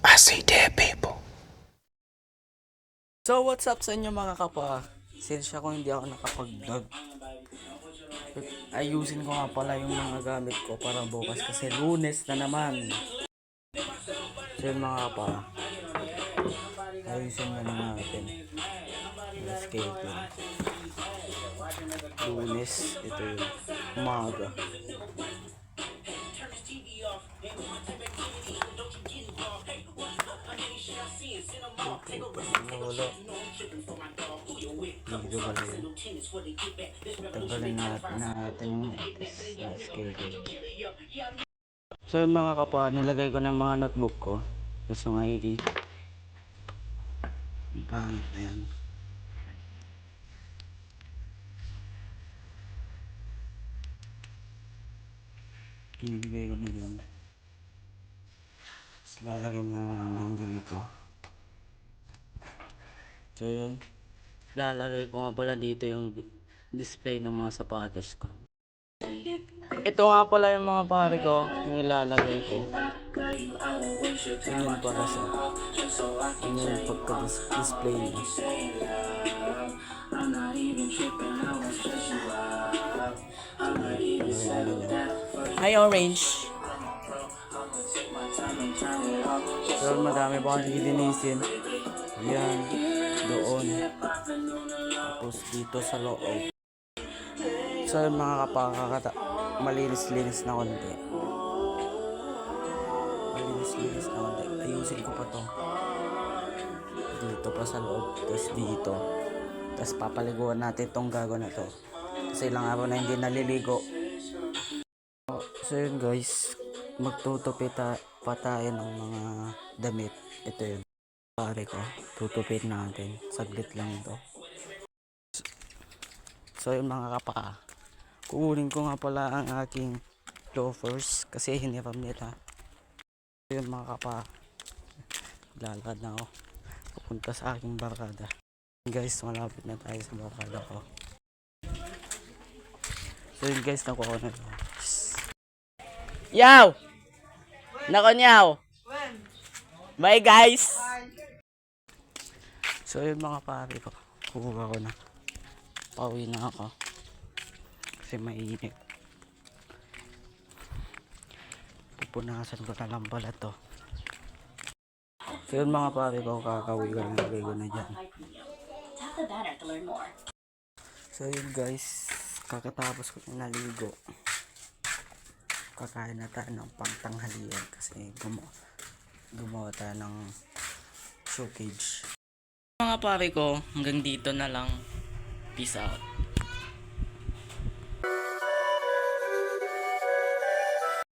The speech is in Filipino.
I say dead people. So what's up sa inyo mga kapwa? Sensya ko hindi ako nakapag-vlog. Ayusin ko nga pala yung mga gamit ko para bukas kasi Lunes na naman. So yun mga kapwa, ayusin na natin yung schedule. Lunes, ito yung umaga. Wala. Dito pala yun. Tagalin natin yung schedule. So yung mga kapwa, nilagay ko ng mga notebook ko. Gusto nga pangit na yan. Inibigay ko na yun. Tapos lalagay mo ng ganito. So yun. Lalagay ko nga pala dito yung display ng mga sapatos ko. Ito nga pala yung mga pare ko, yung ilalagay ko. Yun pala siya. Yun yung pagka-display niya. Hi Orange! So madami pa akong lilinisin. Yan, doon. Tapos dito sa loob. So mga kapakakata, malinis-linis na konti. Malinis-linis na konti. Ayusin ko pa to. Dito pa sa loob. Tapos dito. Tapos papaliguan natin tong gago na to. Kasi ilang araw na hindi naliligo. So yun guys, magtutupit pa tayo ng mga damit. Ito yun. Pare ko, tutupit natin. Saglit lang ito. So yun mga kapa, kukunin ko nga pala ang aking loafers kasi hiniram nila. So yun mga kapa, lalakad na ako pupunta sa aking barkada. Guys, malapit na tayo sa barkada ko. So yun guys, nakuha ko na ito. Yaw! Nakonyaw! Bye guys! So yun mga pare ko, kukuha ko na. Pauwi na ako kasi mainit. Pupunasan ko na lang pala to. So yun mga pare ko, kakauwi ko lang, lagay ko na dyan. So yun guys, kakatapos ko na naligo, kakain na tayo ng pangtanghalian kasi gumawa tayo ng showcase. Mga pare ko, hanggang dito na lang. Peace out.